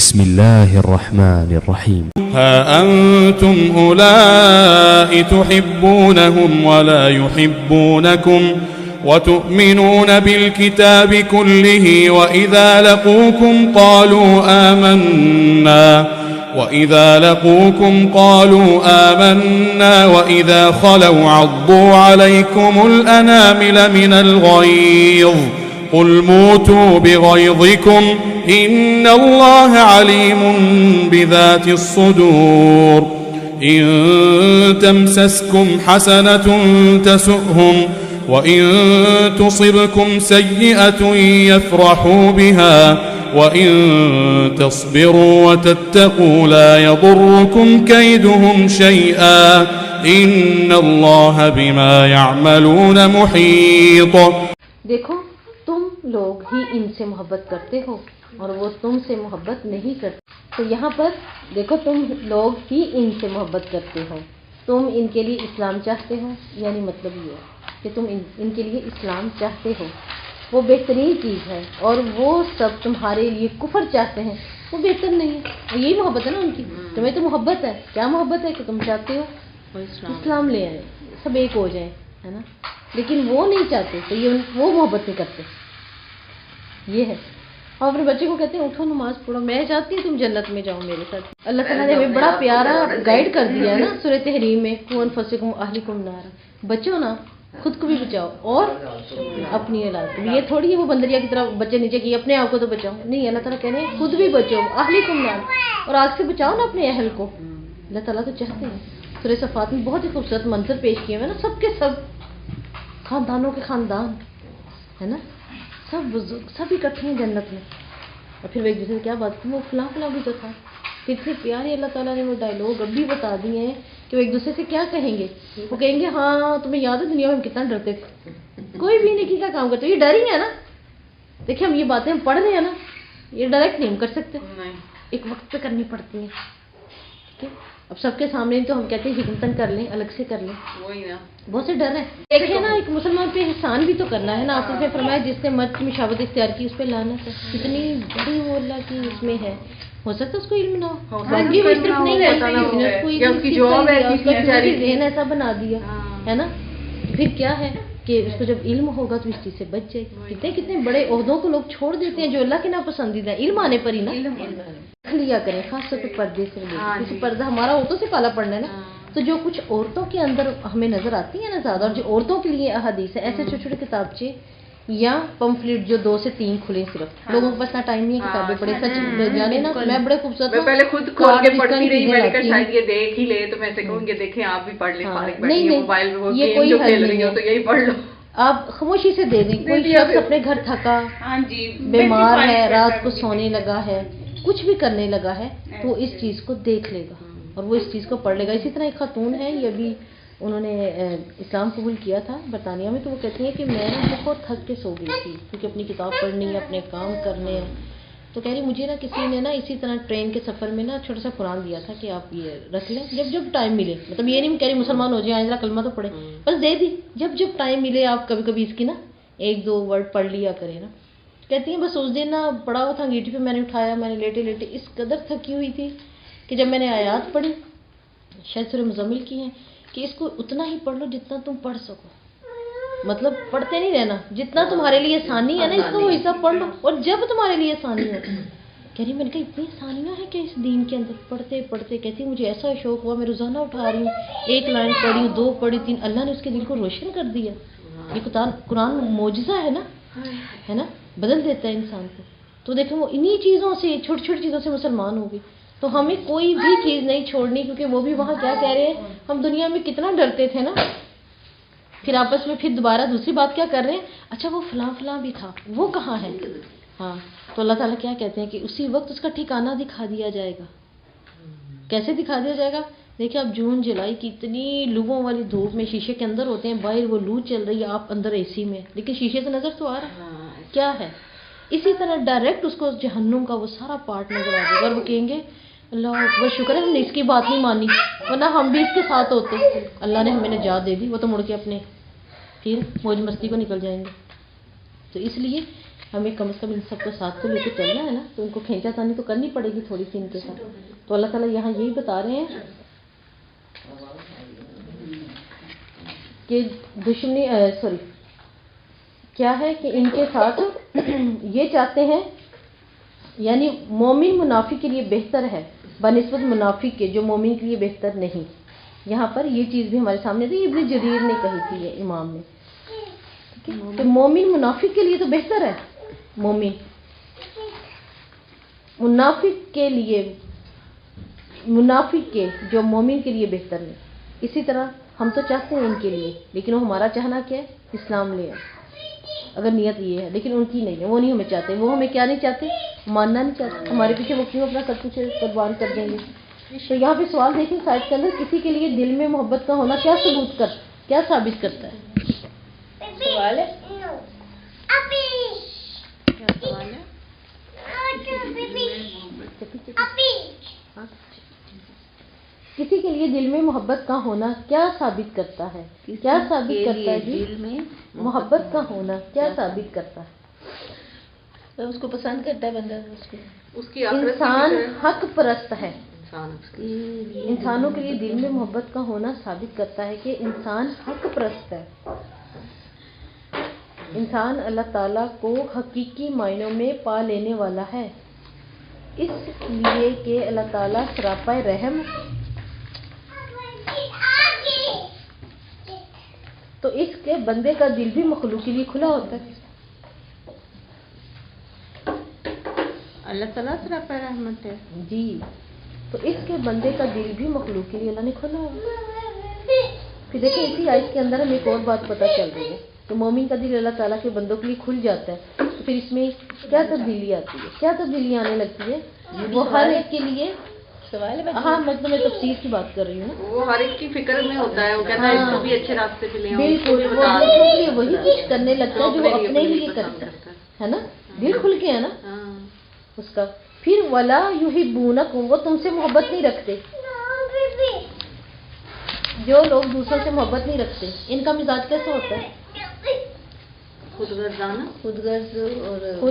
بسم الله الرحمن الرحيم. ها أنتم أولئك تحبونهم ولا يحبونكم وتؤمنون بالكتاب كله وإذا لقوكم قالوا آمنا وإذا خلوا عضوا عليكم الأنامل من الغيظ قل موتوا بغيظكم إن الله عليم بذات الصدور إن تمسسكم حسنة تسؤهم وإن تصبكم سيئة يفرحوا بها وإن تصبروا وتتقوا لا يضركم كيدهم شيئا إن الله بما يعملون محيط. دیکھو تم لوگ ہی ان سے محبت کرتے ہو اور وہ تم سے محبت نہیں کرتے. تو یہاں پر دیکھو تم لوگ ہی ان سے محبت کرتے ہو، تم ان کے لیے اسلام چاہتے ہو، یعنی مطلب یہ ہے کہ تم ان کے لیے اسلام چاہتے ہو، وہ بہترین چیز ہے، اور وہ سب تمہارے لیے کفر چاہتے ہیں، وہ بہتر نہیں ہے. یہی محبت ہے نا ان کی. تمہیں تو محبت ہے، کیا محبت ہے کہ تم چاہتے ہو اسلام لے آئے، سب ایک ہو جائیں، ہے نا. لیکن وہ نہیں چاہتے تو وہ محبت نہیں کرتے. یہ ہے. اور اپنے بچے کو کہتے ہیں اٹھو نماز پڑھو، میں چاہتی ہوں تم جنت میں جاؤ میرے ساتھ. اللہ تعالیٰ نے ہمیں بڑا پیارا گائیڈ کر دیا ہے نا سورۃ تحریم میں، قوا انفسکم واہلیکم نارا. بچو نا، خود کو بھی بچاؤ اور اپنی اولاد کو. یہ تھوڑی ہے وہ بندریا کی طرح بچے نیچے کی اپنے آپ کو تو بچاؤ، نہیں. اللہ تعالیٰ کہہ رہے ہیں خود بھی بچو، اہلیکم نارا، اور آگ سے بچاؤ نا اپنے اہل کو. اللہ تعالیٰ تو چاہتے ہیں. سورہ صفات میں بہت ہی خوبصورت منظر پیش کیے ہوئے نا، سب کے سب خاندانوں کے خاندان ہے نا، سب بزرگ سب اکٹھے ہیں جنت میں. اور پھر وہ ایک دوسرے سے کیا بات کی، وہ فلاں فلاں بھی تو تھا. کتنے پیارے اللہ تعالیٰ نے وہ ڈائلاگ اب بھی بتا دیے ہیں کہ وہ ایک دوسرے سے کیا کہیں گے. وہ کہیں گے ہاں تمہیں یاد ہے دنیا میں ہم کتنا ڈرتے تھے، کوئی بھی نیکی کا کام کرتے. یہ ڈر ہی ہے نا. دیکھیں ہم یہ باتیں ہم پڑھ رہے ہیں نا، یہ ڈائریکٹ نہیں ہم کر سکتے، ایک وقت پہ کرنی پڑتی ہیں. ٹھیک ہے، اب سب کے سامنے تو ہم کہتے ہیں حکمتاً کر لیں، الگ سے کر لیں. وہی نا، بہت سے ڈر ہیں. دیکھیں نا ایک مسلمان پہ احسان بھی تو کرنا ہے نا. آپ نے فرمایا جس نے مرد کی مشابہت اختیار کی اس پہ لعنت ہے. کتنی بڑی وہ اللہ کی اس میں ہے. ہو سکتا ہے اس کو علم نہ ہو، باقی وہ صرف نہیں ہے، کسی نے اس کو ذہن ایسا بنا دیا ہے نا. پھر کیا ہے کہ اس کو جب علم ہوگا تو اس چیز سے بچ جائے. کتنے بڑے عہدوں کو لوگ چھوڑ دیتے ہیں جو اللہ کے ناپسندیدہ ہے. علم آنے پر ہی نا لیا کریں، خاص طور پہ پردے سے. کسی پردہ ہمارا عورتوں سے کالا پڑنا ہے نا، تو جو کچھ عورتوں کے اندر ہمیں نظر آتی ہیں نا زیادہ، اور جو عورتوں کے لیے احادیث ہے، ایسے چھوٹے چھوٹے کتابچے یا پمفلٹ جو 2 سے 3 کھلے. صرف لوگوں کے پاس نہ ٹائم نہیں ہے کتابیں پڑھے. سچ جانے نا میں بڑے خوبصورت میں پہلے خود کھول کے پڑھتی رہی، میں نے کہا شاید یہ دیکھ ہی لے تو میں سے کہوں گے دیکھیں آپ بھی پڑھ لیں، فارغ بیٹھی ہیں موبائل میں وہ گیم جو کھیل رہی ہو تو یہی پڑھ لو. آپ خاموشی سے دے دیں. کوئی شخص اپنے گھر تھکا بیمار ہے، رات کو سونے لگا ہے، کچھ بھی کرنے لگا ہے، تو اس چیز کو دیکھ لے گا اور وہ اس چیز کو پڑھ لے گا. اسی طرح ایک خاتون ہے، یہ بھی انہوں نے اسلام قبول کیا تھا برطانیہ میں. تو وہ کہتی ہیں کہ میں نا بہت تھک کے سو گئی تھی کیونکہ اپنی کتاب پڑھنی ہے، اپنے کام کرنے ہیں. تو کہہ رہی مجھے نا کسی نے نا اسی طرح ٹرین کے سفر میں نا چھوٹا سا قرآن دیا تھا کہ آپ یہ رکھ لیں جب ٹائم ملے. مطلب یہ نہیں کہہ رہی مسلمان ہو جائیں آئندہ کلمہ تو پڑھیں، بس دے دی جب ٹائم ملے آپ کبھی کبھی اس کی نا 1-2 ورڈ پڑھ لیا کریں نا. کہتی ہیں بس اس دن نا پڑا ہوا تھا انگیٹھی پہ، میں نے اٹھایا، میں نے لیٹے لیٹے اس قدر تھکی ہوئی تھی کہ جب میں نے آیات پڑھی، شاید سورہ مزمل کی ہیں، کہ اس کو اتنا ہی پڑھ لو جتنا تم پڑھ سکو. مطلب پڑھتے نہیں رہنا، جتنا تمہارے لیے آسانی ہے نا اس کا وہ حصہ پڑھ لو. اور جب تمہارے لیے آسانی ہو، کہہ رہی میں نے کہا اتنی آسانیاں ہیں کہ اس دین کے اندر پڑھتے پڑھتے. کہتی مجھے ایسا شوق ہوا میں روزانہ اٹھا رہی ہوں، 1 لائن پڑھی، 2 پڑھی، 3. اللہ نے اس کے دل کو روشن کر دیا. یہ قرآن معجزہ ہے نا، بدل دیتا ہے انسان کو. تو دیکھو وہ انہی چیزوں سے، چھوٹی چھوٹی چیزوں سے مسلمان ہو گئی. تو ہمیں کوئی بھی چیز نہیں چھوڑنی، کیونکہ وہ بھی وہاں کیا کہہ رہے ہیں، ہم دنیا میں کتنا ڈرتے تھے نا. پھر آپس میں پھر دوبارہ دوسری بات کیا کر رہے ہیں، اچھا وہ فلاں فلاں بھی تھا، وہ کہاں ہے. ہاں تو اللہ تعالیٰ کیا کہتے ہیں کہ اسی وقت اس کا ٹھکانہ دکھا دیا جائے گا. کیسے دکھا دیا جائے گا؟ دیکھیں اب جون جولائی کی اتنی لوگوں والی دھوپ میں شیشے کے اندر ہوتے ہیں، باہر وہ لو چل رہی ہے، آپ اندر اے سی میں، لیکن شیشے سے نظر تو آ رہا ہے کیا ہے. اسی طرح ڈائریکٹ اس کو جہنم کا وہ سارا پارٹ نظر آ جائے گا، اور وہ کہیں گے اللہ اکبر شکر ہے ہم نے اس کی بات نہیں مانی، ورنہ ہم بھی اس کے ساتھ ہوتے. اللہ نے ہمیں نجات دے دی. وہ تو مڑ کے اپنے پھر موج مستی کو نکل جائیں گے. تو اس لیے ہمیں کم از کم ان سب کو ساتھ تو لے کے چلنا ہے نا, تو ان کو کھینچا تانی تو کرنی پڑے گی تھوڑی سی ان کے ساتھ. تو اللہ تعالیٰ یہاں یہی بتا رہے ہیں کہ دشمنی کیا ہے کہ ان کے ساتھ یہ چاہتے ہیں, یعنی مومن منافق کے لیے بہتر ہے بنسبت منافق کے جو مومن کے لیے بہتر نہیں. یہاں پر یہ چیز بھی ہمارے سامنے تھی, ابن جریر نے کہی تھی یہ امام نے, کہ مومن منافق کے لیے تو بہتر ہے, مومن منافق کے لیے, منافق کے جو مومن کے لیے بہتر ہے. اسی طرح ہم تو چاہتے ہیں ان کے لیے, لیکن وہ ہمارا چاہنا کیا ہے, اسلام لے آئے, اگر نیت یہ ہے, لیکن ان کی نہیں ہے, وہ نہیں ہمیں چاہتے. وہ ہمیں کیا نہیں چاہتے, ماننا نہیں چاہتے. ہمارے پیچھے وہ کیوں اپنا سب کچھ قربان کر دیں گے. تو یہاں پہ سوال دیکھیں سائد کے اندر, کسی کے لیے دل میں محبت کا ہونا کیا ثابت کرتا ہے. سوال ہے, کسی کے لیے دل میں محبت کا ہونا کیا ثابت کرتا ہے, کیا ثابت کرتا ہے دل میں محبت کا ہونا کیا ثابت کرتا ہے. اس کو پسند کرتا ہے بندہ, اس کی انسان حق پرست ہے. انسانوں کے لیے دل میں محبت کا ہونا ثابت کرتا ہے کہ انسان حق پرست ہے. انسان اللہ تعالیٰ کو حقیقی معنوں میں پا لینے والا ہے, اس لیے کہ اللہ تعالیٰ سراپا رحم, تو اس کے بندے کا دل بھی مخلوق کے لیے کھلا ہوتا ہے. اللہ تعالیٰ سراپا رحمت ہے جی, تو اس کے بندے کا دل بھی مخلوق کے لیے اللہ نے کھلا ہے. پھر دیکھیں اسی آیت کے اندر ہمیں ایک اور بات پتہ چل رہی ہے کہ مومن کا دل اللہ تعالیٰ کے بندوں کے لیے کھل جاتا ہے. تو پھر اس میں کیا تبدیلی آتی ہے, کیا تبدیلی آنے لگتی ہے, وہ ہر ایک کے لیے سوال ہے. ہاں مطلب میں تفسیر کی بات کر رہی ہوں نا, وہ ہر ایک کی فکر میں ہوتا ہے, وہ کہتا ہے اس کو بھی اچھے راستے پہ لے آؤں. بالکل, وہ وہی چیز کرنے لگتا ہے جو وہ اپنے لیے کرتا ہے نا, دل کھل کے ہے نا اس کا. پھر ولا یحبونکم, وہ تم سے محبت نہیں رکھتے. جو لوگ دوسروں سے محبت نہیں رکھتے ان کا مزاج کیسا ہوتا ہے, خود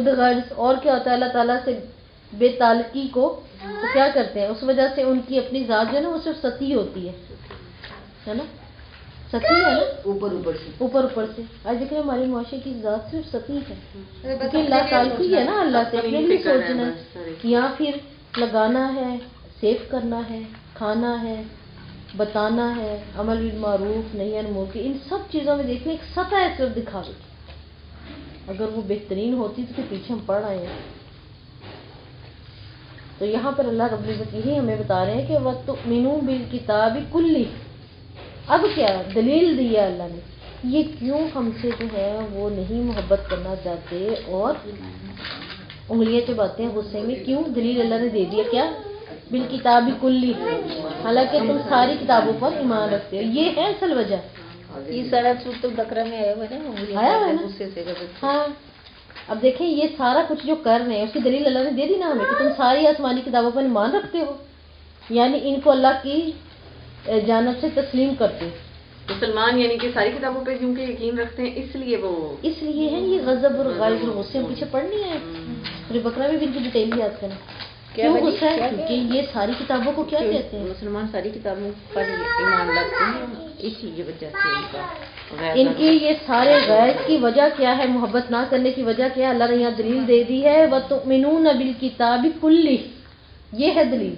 غرض. اور کیا ہوتا ہے, اللہ تعالیٰ سے بے تعلقی کو تو کیا کرتے ہیں, اس وجہ سے ان کی اپنی ذات جو ہے نا وہ صرف سطحی ہوتی ہے نا, سطحی ہے نا, اوپر سے. آج دیکھ رہے ہمارے معاشرے کی ذات صرف سطحی ہے, کیونکہ اللہ تعلقی ہے نا, اللہ سے اپنے لیے سوچنا ہے, یا پھر لگانا ہے, سیو کرنا ہے, کھانا ہے, بتانا ہے, عمل بالمعروف نہیں عن منکر, ان سب چیزوں میں دیکھیں ایک سطح ہے صرف دکھاوے کی. اگر وہ بہترین ہوتی تو پیچھے ہم پڑھ آئے ہیں. تو یہاں پر اللہ رب العزت یہی ہمیں بتا رہے ہیں کہ وَتُؤْمِنُوا بِالْكِتَابِ كُلِّهِ. اب کیا دلیل دی ہے اللہ نے, یہ کیوں ہم سے جو ہے وہ نہیں محبت کرنا چاہتے اور انگلیاں چباتے ہیں غصے میں, کیوں دلیل اللہ نے دے دیا, کیا بالکتاب کلی, حالانکہ تم ساری کتابوں پر ایمان رکھتے ہو. یہ ہے اصل وجہ. یہ سارا سورۃ البقرہ میں آیا ہوا ہے نا. ہاں اب دیکھیں یہ سارا کچھ جو کر رہے ہیں اس کی دلیل اللہ نے دے دی نا ہمیں, کہ تم ساری آسمانی کتابوں پر ایمان رکھتے ہو, یعنی ان کو اللہ کی جانب سے تسلیم کرتے. مسلمان یعنی کہ ساری کتابوں پہ کیونکہ یقین رکھتے ہیں, اس لیے ہے یہ غضب اور غائب اور غصے پیچھے پڑھنی ہے. سورۃ بقرہ میں بھی ان کی ڈیٹیل یاد کرنا کیوں غصہ ہے, کیونکہ یہ ساری کتابوں کو کیا کہتے ہیں, مسلمان ساری کتابوں پر ایمان رکھتے ہیں, اسی وجہ سے ان کی یہ سارے غیر کی وجہ کیا ہے, محبت نہ کرنے کی وجہ کیا ہے, اللہ نے یہاں دلیل دے دی ہے وَتُؤْمِنُونَ بِالْكِتَابِ كُلِّهِ. یہ ہے دلیل,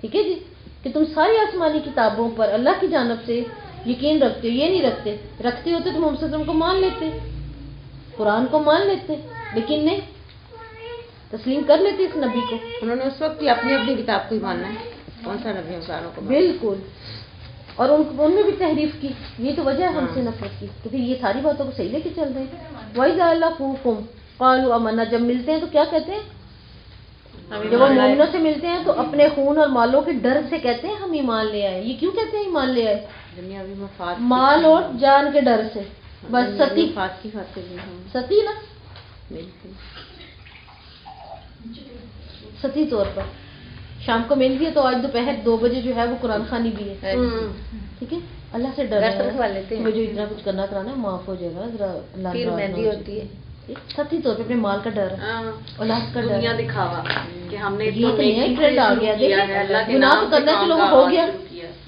ٹھیک ہے جی, کہ تم ساری آسمانی کتابوں پر اللہ کی جانب سے یقین رکھتے ہو. یہ نہیں رکھتے ہوتے تو محمد صلی اللہ علیہ وسلم کو مان لیتے, قرآن کو مان لیتے, لیکن نہیں تسلیم کر لیتے اس نبی کو. انہوں نے اس وقت اپنی کتاب کو ہی ماننا ہے, کون سا نبی انسانوں کو, بالکل, اور ان میں بھی تحریف کی. یہ تو وجہ ہے ہم سے نفرت کی, تو پھر یہ ساری باتوں کو صحیح لے کے چل رہے ہیں. وَإِذَا لَقُوكُمْ قَالُوا آمَنَّا, جب ملتے ہیں تو کیا کہتے ہیں, جب وہ مومنوں سے ملتے ہیں تو اپنے خون اور مالوں کے ڈر سے کہتے ہیں ہم ایمان لے آئے. یہ کیوں کہتے ہیں ایمان لے آئے, دنیاوی مفاد, مال اور جان کے ڈر سے, بس ستی کی خاطر, ستی نا, بالکل ستی طور پر. شام کو مل گیا تو آج دوپہر 2 بجے جو ہے وہ قرآن خوانی بھی ہے, ٹھیک ہے, اللہ سے ڈر رکھوا لیتے ہیں, جو اتنا کچھ کرنا کرانا ہے معاف ہو جائے گا, ذرا اللہ مہندی ہوتی ہے, سطحی طور پہ اپنے مال کا ڈر ہے، اولاد کا ڈر، دنیا دکھاوا کہ ہم نے یہ تو نہیں ٹرینڈ آ گیا. دیکھیں گناہ تو کرنا چلو ہو گیا،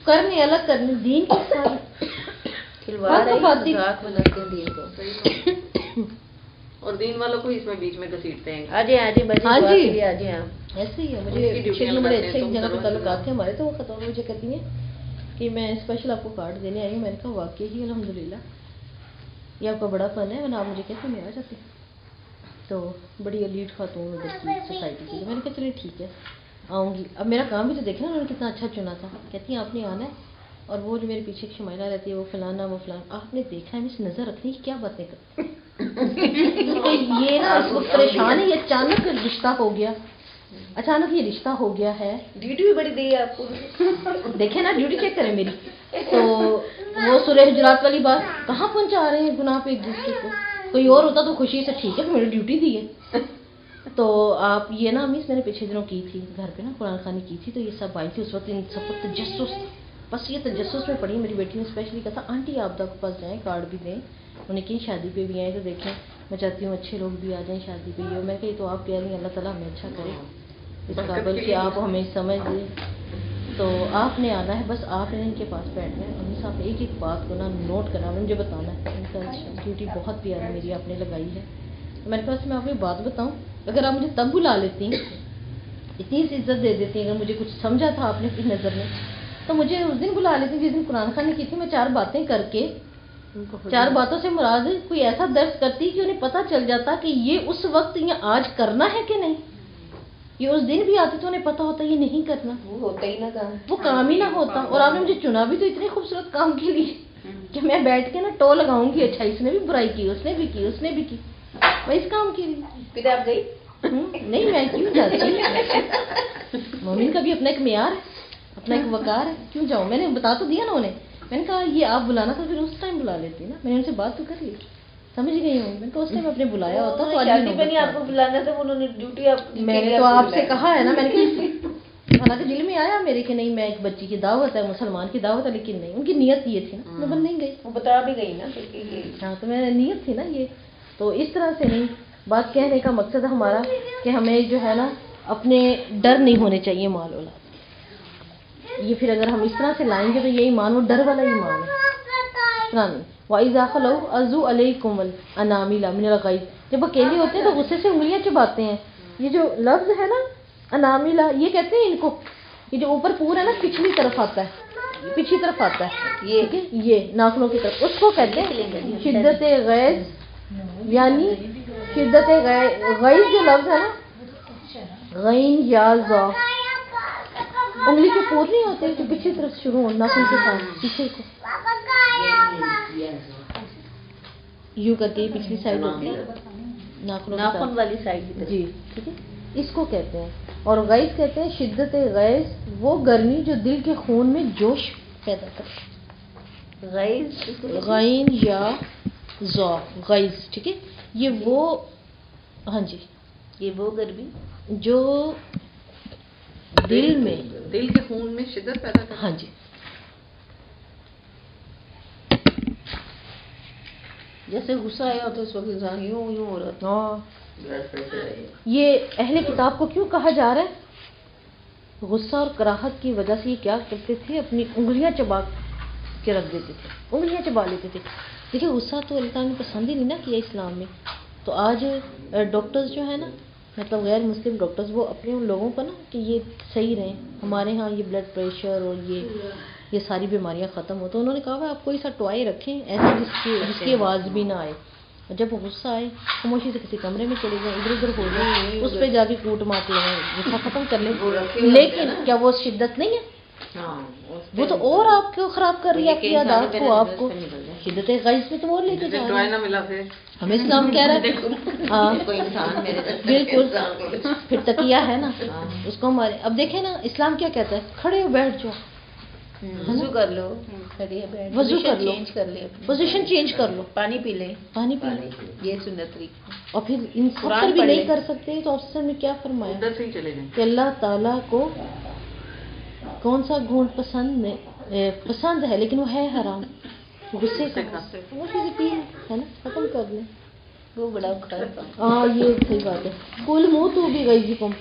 کرنے الگ کرنے دین کے ساتھ کھلواڑ بناتے ہیں دین کو، اور دین والوں کو اس میں بیچ میں گھسیٹتے ہیں. ہاں جی ایسے ہی ہے. مجھے شیخ بڑے اچھے ایک جگہ پہ تعلقات تھے ہمارے، تو وہ خطور مجھے کہتی ہیں کہ میں اسپیشل آپ کو کارڈ دینے آئی ہوں. میں نے کہا واقعی ہی الحمدللہ یہ آپ کا بڑا فن ہے، ورنہ آپ مجھے کہتے میں آ جاتی. تو بڑی ایلیٹ خاتون ادھر کی سوسائٹی کی. میں نے کہا چلے ٹھیک ہے آؤں گی. اب میرا کام بھی تو دیکھنا انہوں نے کتنا اچھا چنا تھا. کہتی ہیں آپ نے آنا ہے، اور وہ جو میرے پیچھے ایک شمائلہ رہتی ہے وہ فلانا وہ فلانا، آپ نے دیکھا ہے اس نظر رکھنے کی کیا باتیں کرتے یہ نا اس وقت پریشان ہے. یہ اچانک رشتہ ہو گیا، اچانک یہ رشتہ ہو گیا ہے. ڈیوٹی بھی بڑی دی ہے آپ کو. دیکھیں نا ڈیوٹی چیک کریں میری. تو وہ سورہ حجرات والی بات کہاں پہنچا رہے ہیں گناہ پہ ایک دوسرے کو. کوئی اور ہوتا تو خوشی سے ٹھیک ہے میری ڈیوٹی دی ہے. تو آپ یہ نا امیس میں نے پچھلے دنوں کی تھی گھر پہ نا قرآن خوانی کی تھی، تو یہ سب آئی تھی اس وقت. ان سب کو تجسس، بس یہ تجسس میں پڑھی. میری بیٹی نے اسپیشلی کہا تھا آنٹی آپ تک پاس جائیں کارڈ بھی دیں. انہیں کی شادی پہ بھی آئیں تو دیکھیں میں چاہتی ہوں اچھے لوگ بھی آ جائیں شادی پہ. یہ میں کہ تو آپ کہہ رہی ہیں اللہ تعالیٰ ہمیں اچھا کرے اس قابل کہ آپ ہمیں سمجھ دیں. تو آپ نے آنا ہے، بس آپ نے ان کے پاس بیٹھنا ہے. امی صاحب ایک ایک بات کو نا نوٹ کرنا ہے، مجھے بتانا ہے. ان کا ڈیوٹی بہت پیاری میری آپ نے لگائی ہے. میرے پاس میں آپ کو ایک بات بتاؤں، اگر آپ مجھے تب بلا لیتی اتنی سی عزت دے دیتی، اگر مجھے کچھ سمجھا تھا آپ نے اپنی نظر میں تو مجھے اس دن بلا لیتی جس دن قرآن خوانی کی تھی. میں 4 باتیں کر کے 4 باتوں سے مراد کوئی ایسا درس کرتی کہ انہیں پتہ چل جاتا کہ یہ اس وقت یا آج کرنا ہے کہ نہیں. یہ اس دن بھی آتی تو انہیں پتہ ہوتا یہ نہیں کرنا، وہ ہوتا ہی نہ کام، وہ کام ہی نہ ہوتا. اور آپ نے مجھے چنا بھی تو اتنے خوبصورت کام کے لیے کہ میں بیٹھ کے نا ٹو لگاؤں گی اچھا اس نے بھی برائی کی، اس نے بھی کی، اس نے بھی کی، میں اس کام کے لیے. پھر آپ گئی نہیں میں کیوں جاتی؟ مومن کا بھی اپنا ایک معیار ہے، اپنا ایک وقار ہے، کیوں جاؤں. میں نے بتا تو دیا نا انہیں. میں نے کہا یہ آپ بلانا تھا پھر اس ٹائم بلا لیتی نا. میں نے ان سے بات تو کر لی، سمجھ گئی ہوں. میں نے کہا اس ٹائم اپنے بلایا ہوتا تو شادی پہ نہیں آپ کو بلانا تھا، انہوں نے ڈیوٹی آپ. میں نے تو آپ سے کہا ہے نا، میں نے حالانکہ دل میں آیا میرے کہ نہیں میں ایک بچی کی دعوت ہے، مسلمان کی دعوت ہے، لیکن نہیں ان کی نیت یہ تھی نا، میں نہیں گئی. وہ بتا بھی گئی نا. ہاں تو میں نیت تھی نا یہ. تو اس طرح سے نہیں. بات کہنے کا مقصد ہمارا کہ ہمیں جو ہے نا اپنے ڈر نہیں ہونے چاہیے مال اولاد. یہ پھر اگر ہم اس طرح سے لائیں گے تو یہ ایمان وہ ڈر والا ایمان ہے. وَإِذَا خَلَوْا عَضُّوا عَلَيْكُمُ الْأَنَامِلَ مِنَ الْغَيْظِ. جب اکیلے ہوتے ہیں تو غصے سے انگلیاں چباتے ہیں. یہ جو لفظ ہے نا اناملہ، یہ کہتے ہیں ان کو، یہ جو اوپر پور ہے نا پچھلی طرف آتا ہے، پچھلی طرف آتا ہے یہ ناخنوں کی طرف، اس کو کہتے ہیں شدت غیظ. یعنی شدت غیظ جو لفظ ہے نا غین یا ذا، انگلی کے پور نہیں ہوتے تو پچھلی طرف شروع ہو ناخن کے ساتھ پیچھے کو یوں کر کے پچھلی سائڈ ہوتی ہے ناخن والی سائڈ. جی ٹھیک ہے، اس کو کہتے ہیں. اور غیظ کہتے ہیں شدت غیظ وہ گرمی جو دل کے خون میں جوش پیدا کرے. غیظ غین یا ذا غیظ، ٹھیک ہے. یہ وہ ہاں جی یہ وہ گرمی جو دل میں دل کے خون میں شدت پیدا کرے. ہاں جی. جیسے غصہ آیا تو اس وقت انسان یوں یوں ہو رہا تھا. یہ اہل کتاب کو کیوں کہا جا رہا ہے؟ غصہ اور کراہت کی وجہ سے یہ کیا کرتے تھے؟ اپنی انگلیاں چبا کے رکھ دیتے تھے، انگلیاں چبا لیتے تھے. دیکھیے غصہ تو اللہ تعالیٰ نے پسند ہی نہیں نا کیا اسلام میں. تو آج ڈاکٹرز جو ہے نا مطلب غیر مسلم ڈاکٹرز وہ اپنے ان لوگوں کو نا کہ یہ صحیح رہیں، ہمارے ہاں یہ بلڈ پریشر اور یہ ساری بیماریاں ختم ہو، تو انہوں نے کہا آپ کوئی سا ٹوائے رکھیں ایسا جس کی آواز بھی نہ آئے. جب غصہ آئے خاموشی سے کسی کمرے میں چلے جائیں، ادھر ادھر ہو جائیں، اس پہ جا کے کوٹ مات لیں، غصہ ختم کر لیں. لیکن کیا وہ شدت نہیں ہے؟ وہ تو اور آپ کو خراب کر رہی ہے، آپ کی عادات کو، آپ کو شدت غیظ میں تو اور لے کے جا رہا ہے. ہمیں اسلام کہہ رہا ہے ہاں بالکل. پھر تقیہ ہے نا اس کو ہمارے. اب دیکھیں نا اسلام کیا کہتا ہے، کھڑے ہو بیٹھ جاؤ، وضو کر لو، وضو کر لو، پوزیشن چینج کر لو، پانی پی لیں، پانی پی لیں، یہ سنت طریقہ. اور پھر انسان بھی نہیں کر سکتے تو افسر نے کیا فرمایا کہ اللہ تعالیٰ کو کون سا گھونٹ پسند ہے لیکن وہ ہے حرام. غصے کا وہ چیزیں پی ہے نا ختم کر لیں. وہ بڑا ہاں یہ صحیح بات ہے. کل منہ تو بھی گئی کم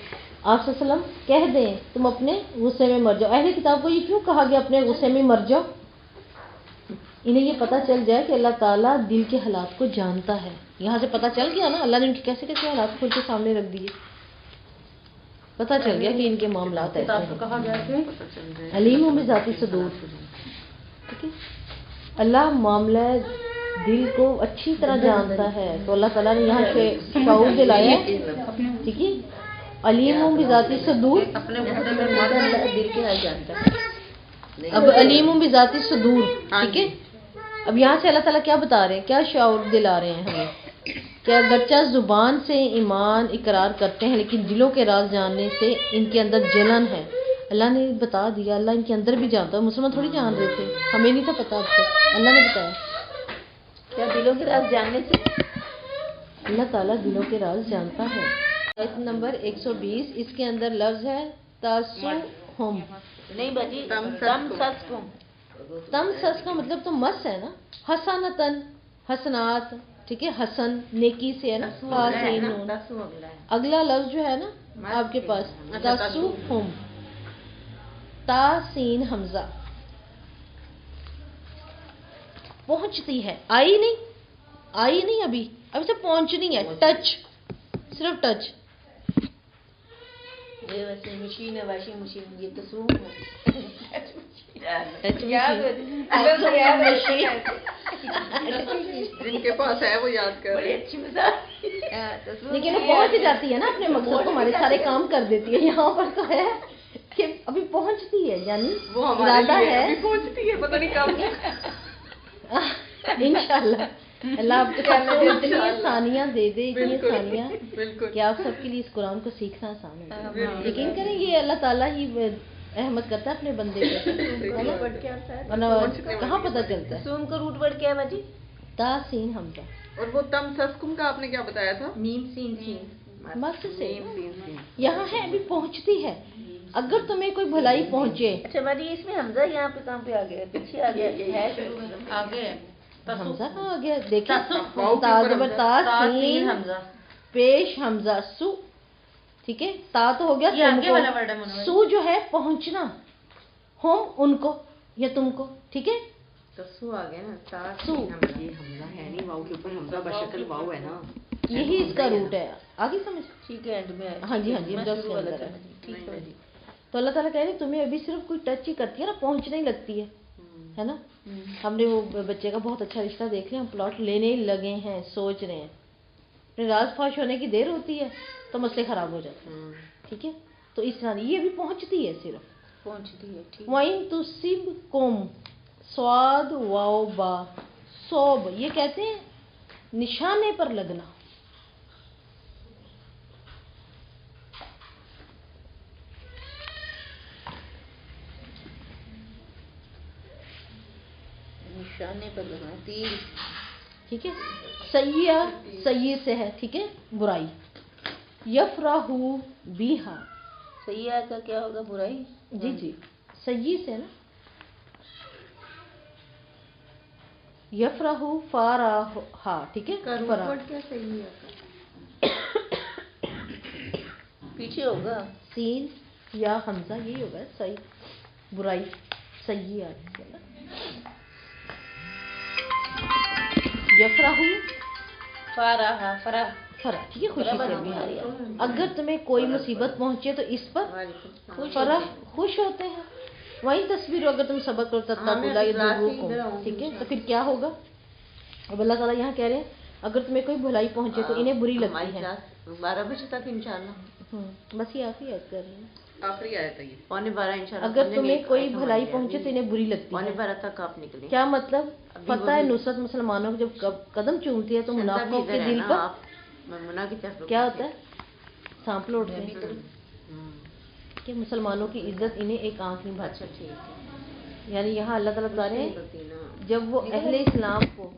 آپ صلی اللہ علیہ وسلم کہہ دیں تم اپنے غصے میں مر جاؤ. اہل کتاب کو یہ کیوں کہا گیا اپنے غصے میں مر جاؤ؟ انہیں یہ پتہ چل جائے کہ اللہ تعالیٰ دل کے حالات کو جانتا ہے. یہاں سے پتہ چل گیا نا اللہ نے ان کے کیسے کیسے حالات کھول کے سامنے رکھ دیے. پتہ چل گیا کہ ان کے معاملات ایسے ہیں. کہا گیا کہ علیم ہوں بذات صدور. ٹھیک ہے اللہ معاملہ دل کو اچھی طرح جانتا ہے تو اللہ تعالیٰ نے یہاں سے شعور دلایا ہے. ٹھیک ہے علیم ہوں بذات صدور. اپنے غصے میں مر اللہ دل کے حال جانتا ہے. اب علیم ہوں بذات صدور. ٹھیک ہے اب یہاں سے اللہ تعالیٰ کیا بتا رہے ہیں, کیا شعور دلا رہے ہیں ہمیں کہ اگرچہ زبان سے ایمان اقرار کرتے ہیں لیکن دلوں کے راز جاننے سے ان کے اندر جلن ہے. اللہ نے بتا دیا, اللہ ان کے اندر بھی جانتا ہے. مسلمان تھوڑی جان رہے تھے, ہمیں نہیں تھا پتا اب تک, اللہ نے بتایا. کیا دلوں کے راز جاننے سے اللہ تعالیٰ دلوں کے راز جانتا ہے. آیت نمبر 120 اس کے اندر لفظ ہے تاسوہم. نہیں باجی تم سچ کو تم سس کا مطلب تو مس ہے نا, حسنتن حسنات. ٹھیک ہے حسن نیکی سے ہے نا, حسین نون. اگلا لفظ جو ہے نا آپ کے پاس تاسوہم تا سین حمزہ پہنچتی ہے. آئی نہیں ابھی سے پہنچنی ہے. ٹچ صرف ٹچ. یہ ویسے مشین ہے واشنگ مشین, یہ تصوم جن کے پاس ہے وہ یاد کر رہے لیکن وہ پہنچ جاتی ہے نا اپنے مقصد کو, ہمارے سارے کام کر دیتی ہے. یہاں پر تو ہے کہ ابھی پہنچتی ہے, یعنی وہ ارادہ ہے پہنچتی ہے پتہ نہیں کب. انشاءاللہ اللہ آپ کو سب کو اتنی آسانیاں دے دے, اتنی آسانیاں بالکل کہ آپ سب کے لیے اس قرآن کو سیکھنا آسان ہے. یقین کریں یہ اللہ تعالیٰ ہی احمد کرتا ہے اپنے بندے کو, کہاں پتہ چلتا ہے. سوم کا روٹ ورڈ کیا ہے باجی؟ تا سین حمزہ. اور وہ تم سسکم کا آپ نے کیا بتایا تھا؟ میم سین سین مس سے یہاں ہے ابھی پہنچتی ہے. اگر تمہیں کوئی بھلائی پہنچے. اچھا باجی اس میں حمزہ یہاں پہ کہاں پہ آ گیا, پیچھے آ گیا ہے آگے حمزہ کہاں آ گیا دیکھیں, تا زبر تا سین پیش حمزہ سو. ٹھیک ہے تا تو ہو گیا تم کو, سو جو ہے پہنچنا, ہم ان کو یا تم کو. ٹھیک ہے تسو آ گیا نا, تا سو یہ حمزہ ہے نہیں, واو کے اوپر حمزہ بشکل واو ہے نا, یہی اس کا روٹ ہے. آگے سمجھ. ٹھیک ہے اینڈ میں ہاں جی اس کے اندر ہے. ٹھیک ہے جی. تو اللہ تعالیٰ کہہ رہے ہیں تمہیں ابھی صرف کوئی ٹچ ہی کرتی ہے نا, پہنچنے ہی لگتی ہے نا. ہم نے وہ بچے کا بہت اچھا رشتہ دیکھ لیا, ہم پلاٹ لینے لگے ہیں, سوچ رہے ہیں. اپنے راز فاش ہونے کی دیر ہوتی ہے تو مسئلے خراب ہو جاتے ہیں. ٹھیک ہے تو اس طرح یہ ابھی پہنچتی ہے, صرف پہنچتی ہے. ٹھیک وَإِن تُصِبْكُمْ سواد واو با صوب, یہ کہتے ہیں نشانے پر لگنا. نشانے پر لگنا, تیر. ٹھیک ہے سیاح سیاح سے ہے. ٹھیک ہے برائی. یفرحو بیہا, سیاح کا کیا ہوگا, برائی. جی سیاح سے نا. یفرحو فارہا. ٹھیک ہے ورڈ کیا صحیح ہے, پیچھے ہوگا سین یا حمزہ, یہی ہوگا صحیح. برائی سیاح سے نا. یفرحو فارہا فرح. ٹھیک ہے خوشی سے بھی. اگر تمہیں کوئی مصیبت پہنچے تو اس پر فرح خوش ہوتے ہیں. وہیں تصویر اگر تم صبر کرو تب. ٹھیک ہے تو پھر کیا ہوگا. اب اللہ تعالیٰ یہاں کہہ رہے ہیں اگر تمہیں کوئی بھلائی پہنچے تو انہیں بری لگتی ہے. 12 بجے تک انشاءاللہ. بس یہ آپ ہی یاد کر رہے ہیں, آخری آیت ہے یہ. 12:15 انشاءاللہ. اگر تمہیں کوئی بھلائی پہنچے تو انہیں بری لگتی ہے. 12:15 تک آپ نکلیں. کیا مطلب, فتح نصرت مسلمانوں کو جب قدم چومتی ہے تو منافقوں کے دل پر کیا ہوتا ہے, سانپ لوٹتے ہیں کہ مسلمانوں کی عزت انہیں ایک آنکھ نہیں بھاتی. یعنی یہاں اللہ تعالیٰ بتا رہے ہیں جب وہ اہل اسلام کو,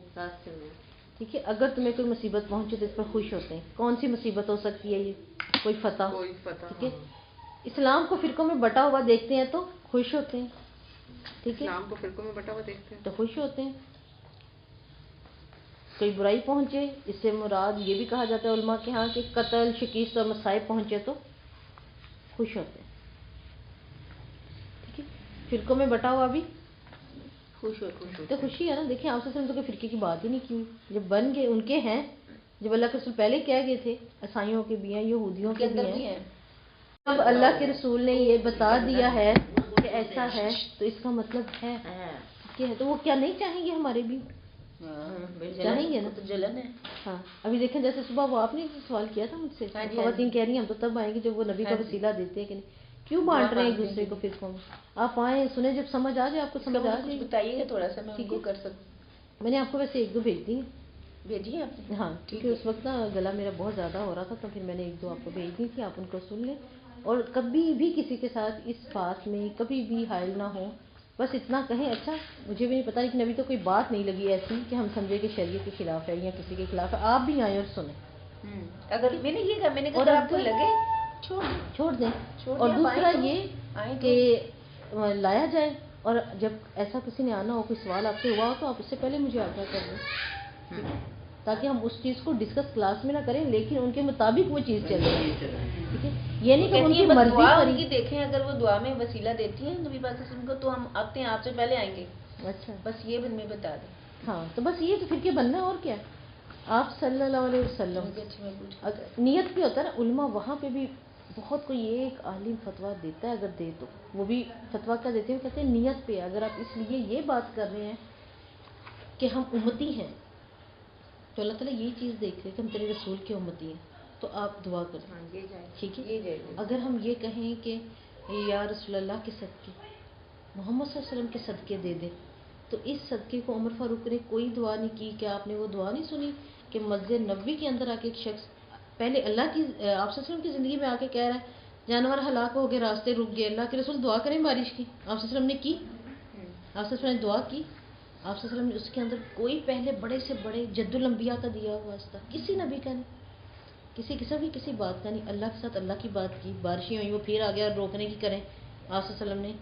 ٹھیک ہے اگر تمہیں کوئی مصیبت پہنچے تو اس پر خوش ہوتے ہیں. کون سی مصیبت ہو سکتی ہے یہ, کوئی فتح. ٹھیک ہے اسلام کو فرقوں میں بٹا ہوا دیکھتے ہیں تو خوش ہوتے ہیں. ٹھیک ہے اسلام کو فرقوں میں بٹا ہوا دیکھتے ہیں تو خوش ہوتے ہیں. کوئی برائی پہنچے، اس سے مراد یہ بھی کہا جاتا ہے علماء کے ہاں کہ قتل، شکست اور مصائب پہنچے تو خوش ہوتے ہیں. ٹھیک ہے، فرقوں میں بٹا ہوا بھی خوش ہو تو خوشی ہے نا. دیکھیں آپ سے تو کوئی فرقے کی بات ہی نہیں کی. جب بن گئے ان کے ہیں، جب اللہ کے رسول پہلے کہہ گئے تھے عیسائیوں کے بھی ہیں، یہودیوں کے بھی ہیں. اب اللہ کے رسول نے یہ بتا دیا ہے کہ ایسا ہے تو اس کا مطلب ہے کہ تو وہ کیا نہیں چاہیں گے ہمارے بھی؟ چاہیں گے نا. جلن ہے. ہاں ابھی دیکھیں جیسے صبح وہ آپ نے سوال کیا تھا مجھ سے، خواتین کہہ رہی ہیں ہم تو تب آئیں گے جب وہ نبی کا وسیلہ دیتے ہیں کہ نہیں. کیوں بانٹ رہے ہیں ایک دوسرے کو فرقوں میں؟ آپ آئیں سنیں، جب سمجھ آ جائے آپ کو سمجھ آ جائے. بتائیے گا تھوڑا سا میں ان کو کر سکوں. میں نے آپ کو ویسے ایک دو بھیج دی ہیں. بھیجیے آپ نے؟ ہاں کیونکہ اس وقت نا گلا میرا بہت زیادہ ہو رہا تھا تو پھر میں نے ایک دو آپ کو بھیج دی تھی، آپ ان کو سن لیں. اور کبھی بھی کسی کے ساتھ اس بات میں کبھی بھی حائل نہ ہو. بس اتنا کہیں اچھا مجھے بھی نہیں پتا لیکن ابھی تو کوئی بات نہیں لگی ایسی کہ ہم سمجھے کہ شریعت کے خلاف ہے یا کسی کے خلاف ہے. آپ بھی آئیں اور سنیں. اگر میں نے یہ کہا، میں نے کہا اگر آپ کو لگے چھوڑ دیں. اور دوسرا یہ کہ لایا جائے، اور جب ایسا کسی نے آنا ہو، کوئی سوال آپ سے ہوا ہو تو آپ اس سے پہلے مجھے آگاہ کر دیں تاکہ ہم اس چیز کو ڈسکس کلاس میں نہ کریں لیکن ان کے مطابق وہ چیز چلے. ٹھیک ہے، یہ نہیں کہ ان کی مرضی ان کی دیکھیں، اگر وہ دعا میں وسیلہ دیتی ہیں نبی پاک صلی اللہ علیہ وسلم کو تو ہم آتے ہیں آپ سے پہلے آئیں گے. اچھا بس یہ میں بتا دیں. ہاں تو بس یہ تو فرقے بننا ہے اور کیا. آپ صلی اللہ علیہ وسلم نیت بھی ہوتا ہے نا. علماء وہاں پہ بھی بہت کوئی ایک عالم فتویٰ دیتا ہے، اگر دے تو وہ بھی فتویٰ کا دیتے ہیں، کہتے ہیں نیت پہ. اگر آپ اس لیے یہ بات کر رہے ہیں کہ ہم امتی ہیں تو اللہ تعالیٰ یہی چیز دیکھ رہے کہ ہم تیرے رسول کے امتی ہیں تو آپ دعا کریں. ٹھیک ہے، اگر ہم یہ کہیں کہ یا رسول اللہ کے صدقے، محمد صلی اللہ علیہ وسلم کے صدقے دے دیں، تو اس صدقے کو عمر فاروق نے کوئی دعا نہیں کی. کہ آپ نے وہ دعا نہیں سنی کہ مسجد نبوی کے اندر آ کے ایک شخص پہلے اللہ کی آپ صلی اللہ علیہ وسلم کی زندگی میں آ کے کہہ رہا ہے جانور ہلاک ہو گئے، راستے رک گئے، اللہ کے رسول دعا کریں بارش کی. آپ صلی اللہ علیہ وسلم نے کی، آپ صلی اللہ علیہ وسلم نے دعا کی. آپ صلی اللہ علیہ وسلم نے اس کے اندر کوئی پہلے بڑے سے بڑے جد الانبیاء کا دیا ہوا واسطہ کسی نبی کا نہیں، کسی قسم کی کسی بات کا نہیں. اللہ کے ساتھ اللہ کی بات کی، بارشیں ہوئی وہ پھر آ گیا روکنے کی کریں، آپ صلی اللہ علیہ وسلم نے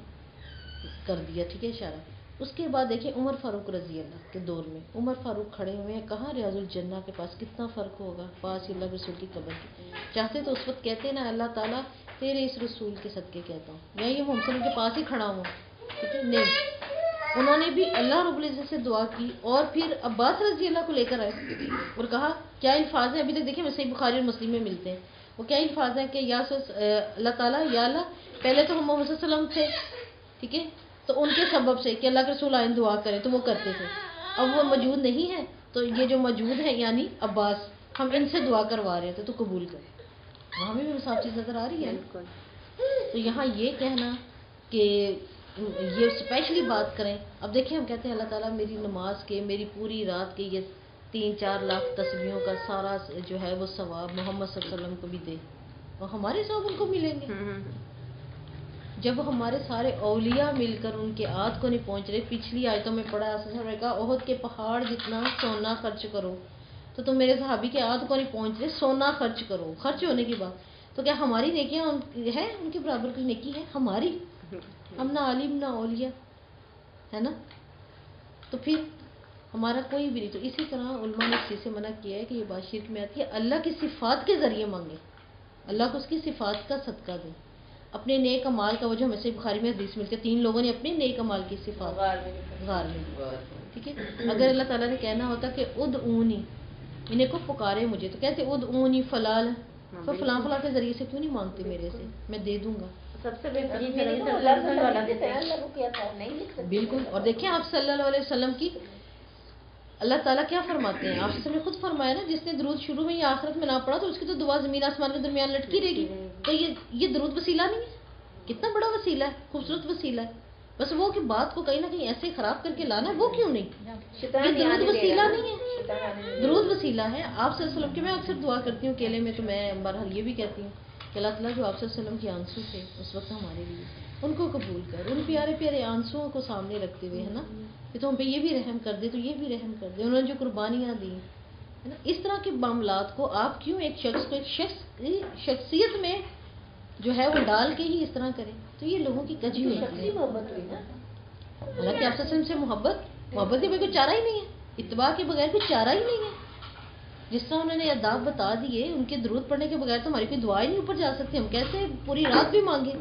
کر دیا. ٹھیک ہے، اشارہ. اس کے بعد دیکھیں عمر فاروق رضی اللہ کے دور میں عمر فاروق کھڑے ہوئے ہیں کہاں؟ ریاض الجنہ کے پاس. کتنا فرق ہوگا پاس ہی اللہ کے رسول کی قبر کی. چاہتے تو اس وقت کہتے ہیں نا اللہ تعالیٰ تیرے اس رسول کے صدقے کہتا ہوں، یا یہ محمد صلی اللہ علیہ وسلم کے پاس ہی کھڑا ہوں. ٹھیک ہے، نہیں، انہوں نے بھی اللہ رب العزت سے دعا کی اور پھر عباس رضی اللہ کو لے کر آئے اور کہا کیا الفاظ ہیں. ابھی تک دیکھیں صحیح بخاری اور مسلم میں ملتے ہیں. وہ کیا الفاظ ہیں کہ یا اللہ تعالیٰ، یا اللہ پہلے تو ہم محمد صلی اللہ علیہ وسلم تھے، ٹھیک ہے، تو ان کے سبب سے کہ اللہ کے رسول آئین دعا کریں تو وہ کرتے تھے. اب وہ موجود نہیں ہے تو یہ جو موجود ہے یعنی عباس، ہم ان سے دعا کروا رہے تھے تو قبول کریں. وہاں بھی صاف چیز نظر آ رہی ہے. تو یہاں یہ کہنا کہ یہ اسپیشلی بات کریں. اب دیکھیں ہم کہتے ہیں اللہ تعالیٰ میری نماز کے، میری پوری رات کے یہ 3-4 لاکھ تسبیحوں کا سارا جو ہے وہ ثواب محمد صلی اللہ علیہ وسلم کو بھی دے، اور ہمارے ثواب ان کو ملیں گے. جب ہمارے سارے اولیاء مل کر ان کے آد کو نہیں پہنچ رہے. پچھلی آیتوں میں پڑھا ہے کہا احد کے پہاڑ جتنا سونا خرچ کرو تو تم میرے صحابی کے آد کو نہیں پہنچ رہے، سونا خرچ کرو. خرچ ہونے کی بات تو کیا ہماری نیکیاں ہے ان کے برابر کی نیکی ہے ہماری؟ ہم نہ عالم نہ اولیاء ہے نا، تو پھر ہمارا کوئی بھی نہیں. تو اسی طرح علماء نے اس چیز سے منع کیا ہے کہ یہ بات شرک میں آتی ہے. اللہ کی صفات کے ذریعے مانگے، اللہ کو اس کی صفات کا صدقہ دیں. اپنے نیک اعمال کا، وہ جو ہمیں صحیح بخاری میں حدیث ملتی ہے 3 لوگوں نے اپنے نیک اعمال کی صفات غار میں. ٹھیک ہے، اگر اللہ تعالیٰ نے کہنا ہوتا کہ ادعونی، انہیں کو پکارے مجھے، تو کہتے ادعونی فلان، تو فلاں فلاں کے ذریعے سے کیوں نہیں مانگتے میرے سے، میں دے دوں گا. سب سے بہترین بالکل. اور دیکھیں آپ صلی اللہ علیہ وسلم کی اللہ تعالیٰ کیا فرماتے ہیں. آپ نے خود فرمایا نا جس نے درود شروع میں یا آخرت میں نہ پڑھا تو اس کی تو دعا زمین آسمان کے درمیان لٹکی رہے گی. تو یہ درود وسیلہ نہیں ہے؟ کتنا بڑا وسیلہ ہے، خوبصورت وسیلہ ہے. بس وہ کہ بات کو کہیں نہ کہیں ایسے خراب کر کے لانا ہے، وہ کیوں نہیں؟ یہ درود وسیلہ نہیں ہے، درود وسیلہ ہے. آپ صلی اللہ علیہ وسلم کی میں اکثر دعا کرتی ہوں کیلے میں، تو میں بہرحال یہ بھی کہتی ہوں کہ اللہ تعالیٰ جو آپ صلی اللہ علیہ وسلم کے آنسو تھے اس وقت ہمارے لیے، ان کو قبول کر. ان پیارے پیارے آنسوؤں کو سامنے رکھتے ہوئے ہے نا کہ تو ہم پہ یہ بھی رحم کر دے، تو یہ بھی رحم کر دے. انہوں نے جو قربانیاں دی ہے نا، اس طرح کے معاملات کو آپ کیوں ایک شخص کو ایک شخصیت میں جو ہے وہ ڈال کے ہی اس طرح کریں؟ تو یہ لوگوں کی کجی ہوتی ہے. محبت ہوئی نا، حالانکہ آپ صلی اللہ علیہ وسلم سے محبت کے کوئی چارہ ہی نہیں ہے. اتباع کے بغیر کوئی چارہ ہی نہیں ہے. جس طرح انہوں نے آداب بتا دیے، ان کے درود پڑھنے کے بغیر تو ہماری کوئی دعا ہی نہیں اوپر جا سکتی. ہم کیسے پوری رات بھی مانگیں،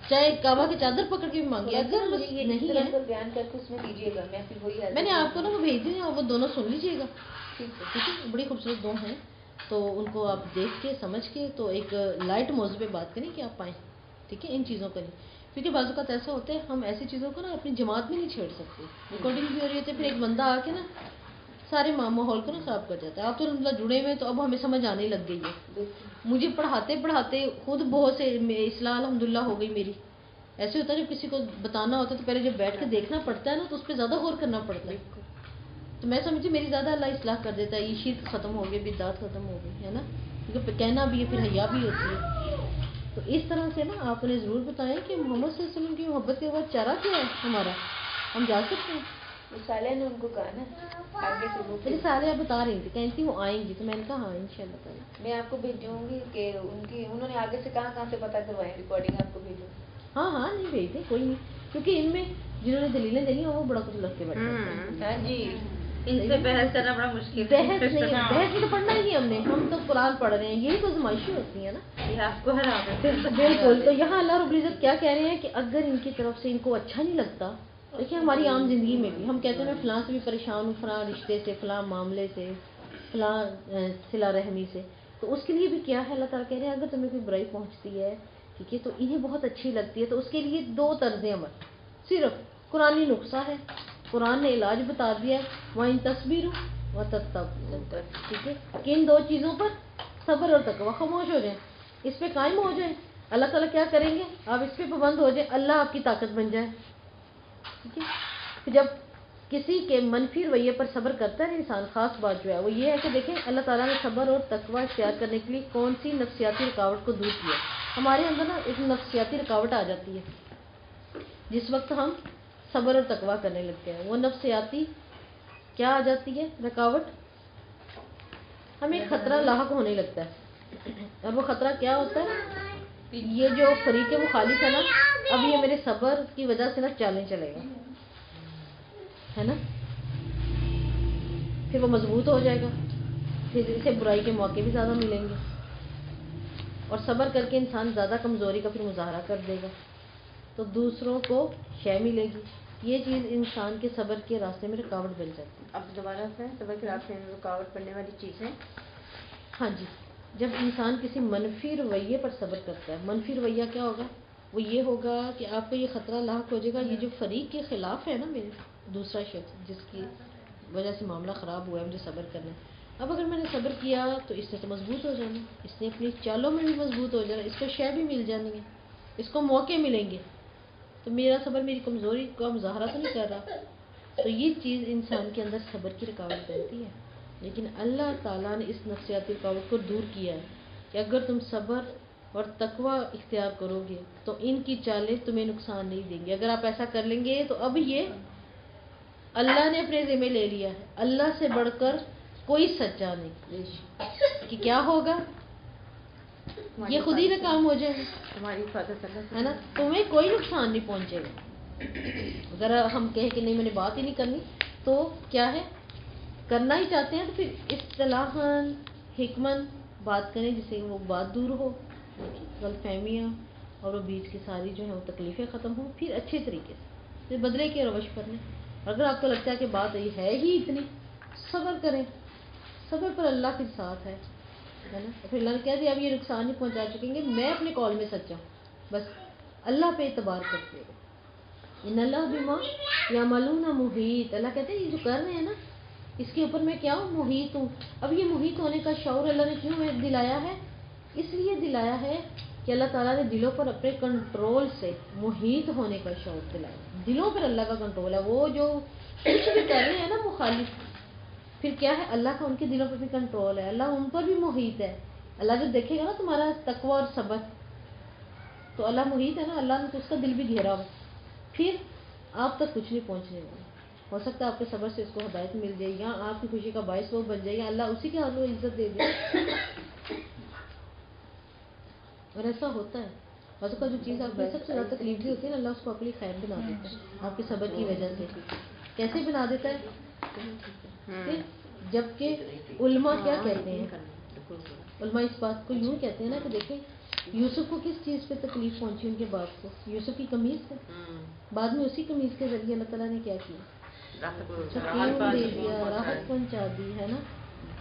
چاہے کعبہ کی چادر پکڑ کے بھی مانگے. اگر نہیں ہے بیان کر کے اس میں دیجیے گا، میں پھر وہی میں نے آپ کو نا وہ بھیج دی اور وہ دونوں سن لیجیے گا. ٹھیک ہے، بڑی خوبصورت دو ہیں، تو ان کو آپ دیکھ کے سمجھ کے تو ایک لائٹ موضوع پہ بات کریں کہ آپ پائیں. ٹھیک ہے، ان چیزوں کا نہیں، کیونکہ بعض اوقات ایسا ہوتا ہے ہم ایسی چیزوں کو نا اپنی جماعت میں نہیں چھیڑ سکتے. ریکارڈنگ بھی ہو رہی ہوتی ہے، پھر ایک بندہ آ کے نا سارے ماحول کو نا خراب کر جاتا ہے. آپ تو مطلب جڑے ہوئے تو اب ہمیں سمجھ آنے لگ گئی ہے. مجھے پڑھاتے پڑھاتے خود بہت سے اصلاح الحمدللہ ہو گئی میری. ایسے ہوتا ہے جب کسی کو بتانا ہوتا ہے تو پہلے جب بیٹھ کے دیکھنا پڑتا ہے نا تو اس پہ زیادہ غور کرنا پڑتا ہے. تو میں سمجھتی میری زیادہ اللہ اصلاح کر دیتا ہے. یہ شرک ختم ہو گئی، بدعت ختم ہو گئی ہے نا، کیونکہ کہنا بھی ہے پھر حیا بھی ہوتی ہے. تو اس طرح سے نا آپ نے ضرور بتائیں کہ محمد صلی اللہ علیہ وسلم کی محبت کے بعد چارہ کیا ہے ہمارا، ہم جا سکتے ہیں. رسالہ نے ان کو کہا نا آگے سے وہ رسالہ بتا رہی تھی، کہتی وہ آئیں گی، تو میں نے کہا ہاں انشاءاللہ تعالی میں آپ کو بھیجوں گی کہ انہوں نے آگے سے کہاں سے پتہ کروائیں، ریکارڈنگ آپ کو بھیجوں. ہاں نہیں بھیجتے کوئی نہیں، کیونکہ ان میں جنہوں نے دلیلیں دینی ہیں وہ بڑا کچھ لگ کے بیٹھے ہیں. ہاں جی، ان سے بحث کرنا بڑا مشکل ہے. بحث نہیں، بحث تو پڑھنا ہی نہیں ہم تو قرآن پڑھ رہے ہیں، یہی تو آزمائشیں ہوتی ہیں نا. یہ آپ کو ہرا دیتے ہیں. بالکل. تو یہاں اللہ رب العزت کیا کہہ رہے ہیں کہ اگر ان کی طرف سے ان کو اچھا نہیں لگتا، دیکھیں ہماری عام زندگی میں بھی ہم کہتے ہیں میں فلاں سے بھی پریشان ہوں، فلاں رشتے سے، فلاں معاملے سے، فلاں صلہ رحمی سے، تو اس کے لیے بھی کیا ہے اللہ تعالیٰ کہہ رہے ہیں اگر تمہیں کوئی برائی پہنچتی ہے، ٹھیک ہے، تو انہیں بہت اچھی لگتی ہے، تو اس کے لیے دو طرز عمل، صرف قرآنی نسخہ ہے، قرآن نے علاج بتا دیا ہے، وَإِن تَصْبِرُوا وَتَتَّقُوا. ٹھیک ہے، کہ ان دو چیزوں پر صبر اور تقویٰ، خاموش ہو جائیں، اس پہ قائم ہو جائیں. اللہ تعالیٰ کیا کریں گے، آپ اس پہ پابند ہو جائیں، اللہ آپ کی طاقت بن جائے. ٹھیک ہے، جب کسی کے منفی رویے پر صبر کرتا ہے انسان، خاص بات جو ہے وہ یہ ہے کہ دیکھیں اللہ تعالیٰ نے صبر اور تقویٰ اختیار کرنے کے لیے کون سی نفسیاتی رکاوٹ کو دور کیا. ہمارے اندر نا ایک نفسیاتی رکاوٹ آ جاتی ہے جس وقت ہم صبر اور تقویٰ کرنے لگتے ہیں. وہ نفسیاتی کیا آ جاتی ہے رکاوٹ، ہمیں ایک خطرہ لاحق ہونے لگتا ہے. اور وہ خطرہ کیا ہوتا ہے، یہ جو فریق مخالف ہے نا، اب یہ میرے صبر کی وجہ سے نا چالیں چلے گا، ہے نا، پھر وہ مضبوط ہو جائے گا، پھر اسے برائی کے موقع بھی زیادہ ملیں گے، اور صبر کر کے انسان زیادہ کمزوری کا پھر مظاہرہ کر دے گا، تو دوسروں کو شے ملے گی. یہ چیز انسان کے صبر کے راستے میں رکاوٹ بن جاتی ہے. اب دوبارہ سے صبر کے راستے میں رکاوٹ پڑنے والی چیزیں، ہاں جی، جب انسان کسی منفی رویے پر صبر کرتا ہے، منفی رویہ کیا ہوگا، وہ یہ ہوگا کہ آپ کو یہ خطرہ لاحق ہو جائے گا، یہ جو فریق کے خلاف ہے نا میرے دوسرا شخص جس کی وجہ سے معاملہ خراب ہوا ہے، مجھے صبر کرنا ہے. اب اگر میں نے صبر کیا تو اس نے تو مضبوط ہو جانا، اس نے اپنی چالوں میں بھی مضبوط ہو جانا، اس کو شے بھی مل جانی ہے، اس کو موقع ملیں گے، تو میرا صبر میری کمزوری کا مظاہرہ تو نہیں کر رہا. تو یہ چیز انسان کے اندر صبر کی رکاوٹ بنتی ہے. لیکن اللہ تعالیٰ نے اس نفسیاتی رکاوٹ کو دور کیا ہے کہ اگر تم صبر اور تقویٰ اختیار کرو گے تو ان کی چالیں تمہیں نقصان نہیں دیں گے. اگر آپ ایسا کر لیں گے تو اب یہ اللہ نے اپنے ذمہ لے لیا ہے، اللہ سے بڑھ کر کوئی سچا نہیں، کہ کیا ہوگا، یہ خود ہی ناکام ہو جائے گا، تمہاری حفاظت اللہ ہے نا، تمہیں کوئی نقصان نہیں پہنچے گا. اگر ہم کہیں کہ نہیں میں نے بات ہی نہیں کرنی تو کیا ہے، کرنا ہی چاہتے ہیں تو پھر اصطلاحاً حکمن بات کریں جس سے وہ بات دور ہو، غلط فہمیاں اور وہ بیچ کی ساری جو ہیں وہ تکلیفیں ختم ہوں، پھر اچھے طریقے سے پھر بدلے کے روش پر لیں. اگر آپ کو لگتا ہے کہ بات یہ ہے ہی اتنی، صبر کریں، صبر پر اللہ کے ساتھ ہے نا. پھر اللہ نے کہہ دیا اب یہ نقصان نہیں پہنچا چکیں گے، میں اپنے قول میں سچا ہوں، بس اللہ پہ اعتبار کرتے ہیں. ان اللہ بما یعملون محیط، اللہ کہتے ہیں یہ جو کر رہے ہیں نا اس کے اوپر میں کیا ہوں، محیط ہوں. اب یہ محیط ہونے کا شعور اللہ نے کیوں ہمیں دلایا ہے، اس لیے دلایا ہے کہ اللہ تعالیٰ نے دلوں پر اپنے کنٹرول سے محیط ہونے کا شعور دلایا. دلوں پر اللہ کا کنٹرول ہے، وہ جو کچھ بھی کر رہے ہیں نا مخالف، پھر کیا ہے اللہ کا ان کے دلوں پر بھی کنٹرول ہے، اللہ ان پر بھی محیط ہے. اللہ جب دیکھے گا نا تمہارا تقوی اور صبر، تو اللہ محیط ہے نا، اللہ نے تو اس کا دل بھی گھیرا ہو، پھر آپ تک کچھ نہیں پہنچنے والا. ہو سکتا ہے آپ کے صبر سے اس کو ہدایت مل جائے یا آپ کی خوشی کا باعث وہ بن جائے گا، اللہ اسی کے حال و عزت دے دے. اور ایسا ہوتا ہے بعض اوقات جو چیز آپ کو سب سے زیادہ تکلیف دی ہوتی ہے نا، اللہ اس کو اپنی خیر بنا دیتا ہے آپ کے صبر کی وجہ سے. کیسے بنا دیتا ہے، پھر جبکہ علماء کیا کہتے ہیں، علماء اس بات کو یوں کہتے ہیں نا کہ دیکھیں یوسف کو کس چیز پہ تکلیف پہنچی ان کے باپ کو، یوسف کی قمیض پہ، بعد میں اسی قمیض کے ذریعے اللہ تعالیٰ نے کیا کیا، سکون دے دیا، راحت پہنچا دی، ہے نا.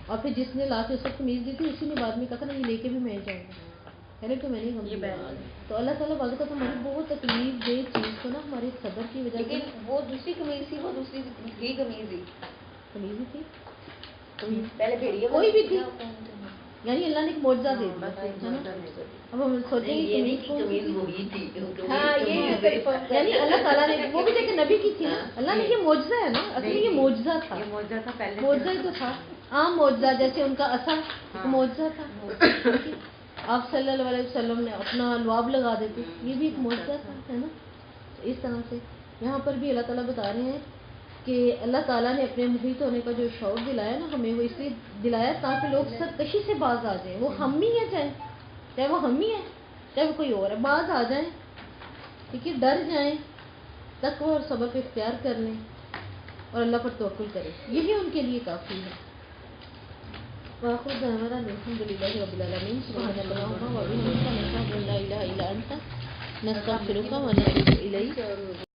اور پھر جس نے لا کے اس کو قمیض دی تھی اسی نے بعد میں کہا تھا نا یہ لے کے بھی میں جاؤں گا، ہے نا کہ میں نہیں غم. تو اللہ تعالیٰ بعض اوقات ہماری بہت تکلیف دہ چیز کو نا ہمارے صبر کی وجہ سے، وہ دوسری قمیض تھی، وہ دوسری ہی قمیض تھی، قمیض ہی تھی پہلے بھیڑیے کوئی بھی تھی، یعنی اللہ نے ایک معجزہ دے دیا ہے نا. اب ہم سوچیں گے قمیض وہی تھی، ہاں یہ یعنی اللہ تعالیٰ نے وہ بھی دیکھیں نبی کی تھی نا، اللہ نے یہ معجزہ ہے نا، اصل میں یہ معجزہ تھا، معجزہ ہی تو تھا، عام معجزہ جیسے ان کا عصا ایک معجزہ تھا، آپ صلی اللہ علیہ وسلم نے اپنا لعاب لگا دیتے، یہ بھی ایک معجزہ تھا، ہے نا. اس طرح سے یہاں پر بھی اللہ تعالیٰ بتا رہے ہیں کہ اللہ تعالیٰ نے اپنے محیط ہونے کا جو شعور دلایا نا ہمیں، وہ اس لیے دلایا تاکہ لوگ سرکشی سے باز آ جائیں، وہ ہم ہی ہیں، چاہے وہ ہم ہی ہیں چاہے وہ کوئی اور ہے، باز آ جائیں، ٹھیک ہے، ڈر جائیں، تقوی اور صبر کو اختیار کر لیں اور اللہ پر توکل کریں، یہی ان کے لیے کافی ہے. وآخر دعوانا الحمد للہ رب العالمین. سبحانک اللہم و بحمدک، نشہد ان لا الہ الا انت، نستغفرک و نتوب الیک.